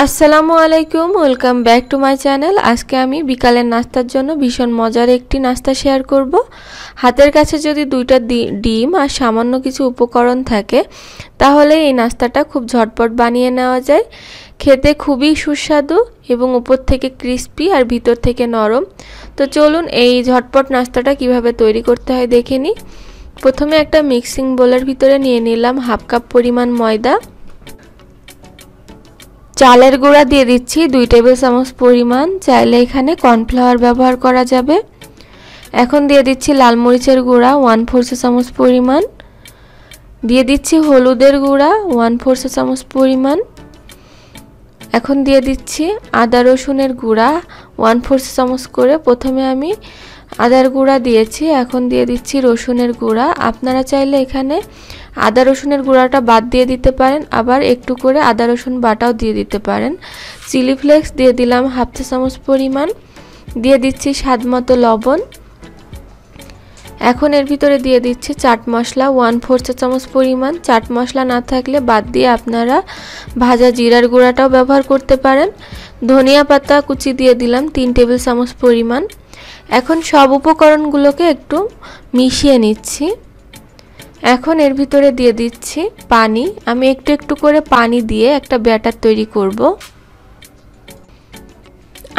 আসসালামু আলাইকুম, welcome back to my channel. আজকে আমি বিকালের নাস্তার জন্য ভীষণ মজার একটি নাস্তা শেয়ার করব। হাতের কাছে যদি দুইটা ডিম আর সামান্য কিছু উপকরণ থাকে তাহলে এই নাস্তাটা খুব ঝটপট বানিয়ে নেওয়া যায়। খেতে খুবই সুস্বাদু এবং উপর থেকে ক্রিস্পি আর ভিতর থেকে নরম। তো চলুন এই ঝটপট নাস্তাটা কিভাবে তৈরি করতে হয় দেখে নিই। প্রথমে একটা মিক্সিং বোলের ভিতরে নিয়ে নিলাম হাফ কাপ পরিমাণ ময়দা। চালের গুঁড়া দিয়ে দিচ্ছি 2 টেবিল চামচ পরিমাণ, চাইলে এখানে কর্নফ্লাওয়ার ব্যবহার করা যাবে। এখন দিয়ে দিচ্ছি লাল মরিচের গুঁড়া 1/4 চা চামচ পরিমাণ, দিয়ে দিচ্ছি হলুদের গুঁড়া 1/4 চা চামচ পরিমাণ। এখন দিয়ে দিচ্ছি আদা রসুনের গুঁড়া 1/4 চা চামচ করে। প্রথমে আমি আদার গুঁড়া দিয়েছি, এখন দিয়ে দিচ্ছি রসুনের গুঁড়া। আপনারা চাইলে এখানে আদা রসুনের গুঁড়াটা বাদ দিয়ে দিতে পারেন, আবার একটু করে আদা রসুন বাটাও দিয়ে দিতে পারেন। চিলি ফ্লেক্স দিয়ে দিলাম হাফ চা চামচ পরিমাণ, দিয়ে দিচ্ছি স্বাদ মতো লবণ। এখন এর ভিতরে দিয়ে দিচ্ছি চাট মশলা 1/4 চা চামচ পরিমাণ। চাট মশলা না থাকলে বাদ দিয়ে আপনারা ভাজা জিরার গুঁড়াটাও ব্যবহার করতে পারেন। ধনিয়া পাতা কুচি দিয়ে দিলাম 3 টেবিল চামচ পরিমাণ। এখন সব উপকরণগুলোকে একটু মিশিয়ে নিচ্ছি। এখন এর ভিতরে দিয়ে দিচ্ছি পানি। আমি একটু একটু করে পানি দিয়ে একটা ব্যাটার তৈরি করব।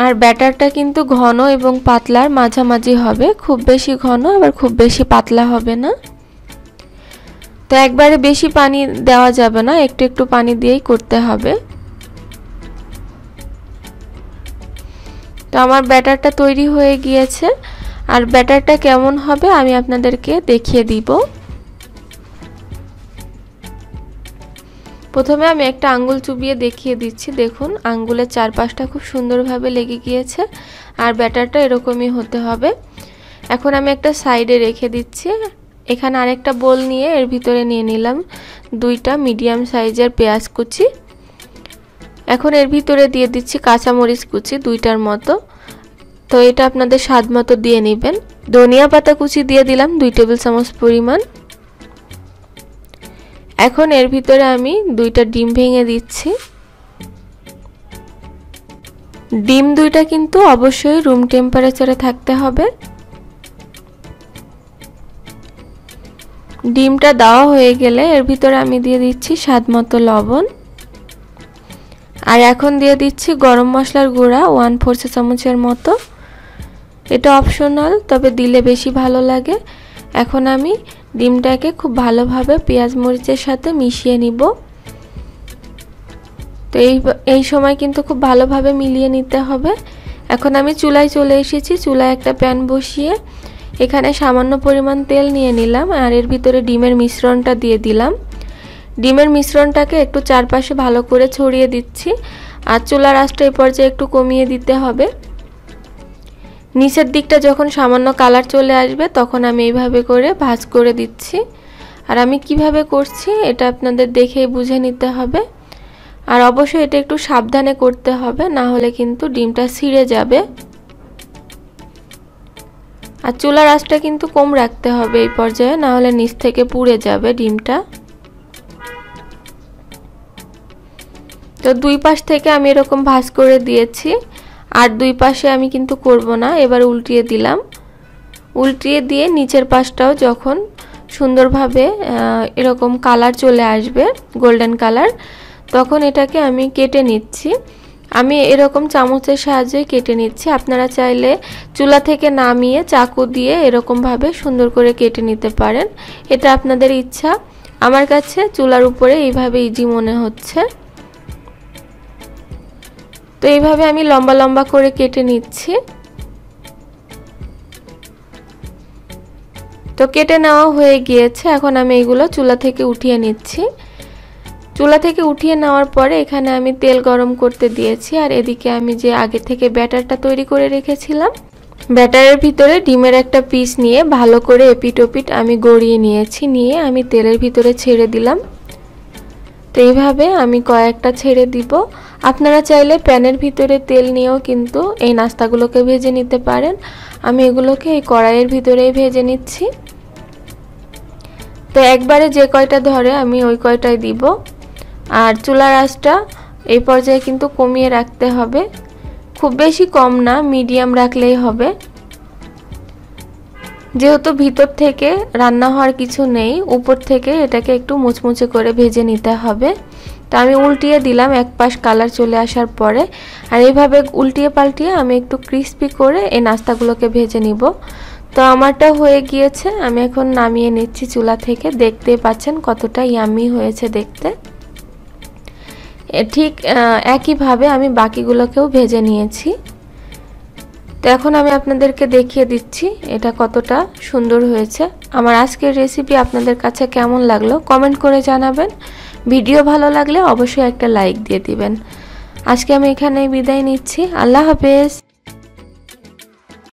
আর ব্যাটারটা কিন্তু ঘন এবং পাতলার মাঝামাঝি হবে, খুব বেশি ঘন আবার খুব বেশি পাতলা হবে না। তো একবারে বেশি পানি দেওয়া যাবে না, একটু একটু পানি দিয়েই করতে হবে। তো আমার ব্যাটারটা তৈরি হয়ে গিয়েছে, আর ব্যাটারটা কেমন হবে আমি আপনাদেরকে দেখিয়ে দিব। প্রথমে আমি একটা আঙ্গুল চুবিয়ে দেখিয়ে দিচ্ছি। দেখুন আঙ্গুলের চারপাশটা খুব সুন্দরভাবে লেগে গিয়েছে, আর ব্যাটারটা এরকমই হতে হবে। এখন আমি একটা সাইডে রেখে দিচ্ছি। এখানে আরেকটা বোল নিয়ে এর ভিতরে নিয়ে নিলাম 2টা মিডিয়াম সাইজের পেঁয়াজ কুচি। এখন এর ভিতরে দিয়ে দিচ্ছি কাঁচামরিচ কুচি 2টার মতো। তো এটা আপনাদের স্বাদ মতো দিয়ে নেবেন। ধনিয়া পাতা কুচি দিয়ে দিলাম 2 টেবিল চামচ পরিমাণ। এখন এর ভিতরে আমি 2টা ডিম ভেঙে দিচ্ছি। ডিম 2টা কিন্তু অবশ্যই রুম টেম্পারেচারে থাকতে হবে। ডিমটা দেওয়া হয়ে গেলে এর ভিতরে আমি দিয়ে দিচ্ছি স্বাদ মতো লবণ। আর এখন দিয়ে দিচ্ছি গরম মশলার গুঁড়া 1/4 চা চামচের মতো। এটা অপশনাল, তবে দিলে বেশি ভালো লাগে। এখন আমি ডিমটাকে খুব ভালোভাবে পেঁয়াজ মরিচের সাথে মিশিয়ে নিব। তো এই সময় কিন্তু খুব ভালোভাবে মিলিয়ে নিতে হবে। এখন আমি চুলায় চলে এসেছি। চুলায় একটা প্যান বসিয়ে এখানে সামান্য পরিমাণ তেল নিয়ে নিলাম, আর এর ভিতরে ডিমের মিশ্রণটা দিয়ে দিলাম। ডিমের মিশ্রণটাকে একটু চারপাশে ভালো করে ছড়িয়ে দিচ্ছি, আর চুলার আঁচটা এই পর্যায়ে একটু কমিয়ে দিতে হবে। নিচের দিকটা যখন সামান্য কালার চলে আসবে তখন আমি এইভাবে করে ভাঁজ করে দিচ্ছি। আর আমি কিভাবে করছি এটা আপনাদের দেখেই বুঝে নিতে হবে, আর অবশ্যই এটা একটু সাবধানে করতে হবে, না হলে কিন্তু ডিমটা ছিঁড়ে যাবে। আর চুলার আঁচটা কিন্তু কম রাখতে হবে এই পর্যায়ে, না হলে নিচ থেকে পুড়ে যাবে ডিমটা। তো 2 পাশ থেকে আমি এরকম ভাঁজ করে দিয়েছি, আর 2 পাশে আমি কিন্তু করব না। এবার উল্টিয়ে দিলাম। উল্টিয়ে দিয়ে নিচের পাশটাও যখন সুন্দরভাবে এরকম কালার চলে আসবে গোল্ডেন কালার, তখন এটাকে আমি কেটে নিচ্ছি। আমি এরকম চামচের সাহায্যে কেটে নিচ্ছি। আপনারা চাইলে চুলা থেকে নামিয়ে চাকু দিয়ে এরকমভাবে সুন্দর করে কেটে নিতে পারেন, এটা আপনাদের ইচ্ছা। আমার কাছে চুলার উপরে এইভাবে ইজি মনে হচ্ছে। তো এইভাবে আমি লম্বা লম্বা করে কেটে নিচ্ছি। তো কেটে নেওয়া হয়ে গিয়েছে। এখন আমি এগুলো চুলা থেকে উঠিয়ে নিচ্ছি। চুলা থেকে উঠিয়ে নেওয়ার পরে এখানে আমি তেল গরম করতে দিয়েছি, আর এদিকে আমি যে আগে থেকে ব্যাটারটা তৈরি করে রেখেছিলাম, ব্যাটারের ভিতরে ডিমের একটা পিস নিয়ে ভালো করে এপিট ওপিট আমি গড়িয়ে নিয়েছি। নিয়ে আমি তেলের ভিতরে ছেড়ে দিলাম। তো এইভাবে আমি কয়েকটা ছেড়ে দিব। আপনারা চাইলে প্যানের ভিতরে তেল নিয়েও কিন্তু এই নাস্তাগুলোকে ভেজে নিতে পারেন। আমি এগুলোকে এই কড়াইয়ের ভিতরেই ভেজে নিচ্ছি। তো একবারে যে কয়টা ধরে আমি ওই কয়টাই দিব। আর চুলার আঁচটা এই পর্যায়ে কিন্তু কমিয়ে রাখতে হবে, খুব বেশি কম না, মিডিয়াম রাখলেই হবে। যেহেতু ভিতর থেকে রান্না হওয়ার কিছু নেই, উপর থেকে এটাকে একটু মুচমুচে করে ভেজে নিতে হবে। তো আমি উল্টিয়ে দিলাম এক পাশ কালার চলে আসার পরে, আর এইভাবে উল্টিয়ে পাল্টিয়ে আমি একটু ক্রিস্পি করে এই নাস্তাগুলোকে ভেজে নিব। তো আমারটা হয়ে গিয়েছে, আমি এখন নামিয়ে নিচ্ছি চুলা থেকে। দেখতেই পাচ্ছেন কতটা ইয়ামি হয়েছে দেখতে। ঠিক একইভাবে আমি বাকিগুলোকেও ভেজে নিয়েছি। তো এখন আমি আপনাদেরকে দেখিয়ে দিচ্ছি এটা কতটা সুন্দর হয়েছে। আমার আজকের রেসিপি আপনাদের কাছে কেমন লাগলো কমেন্ট করে জানাবেন। ভিডিও ভালো লাগলে অবশ্যই একটা লাইক দিয়ে দিবেন। আজকে আমি এখানেই বিদায় নিচ্ছি। আল্লাহ হাফেজ।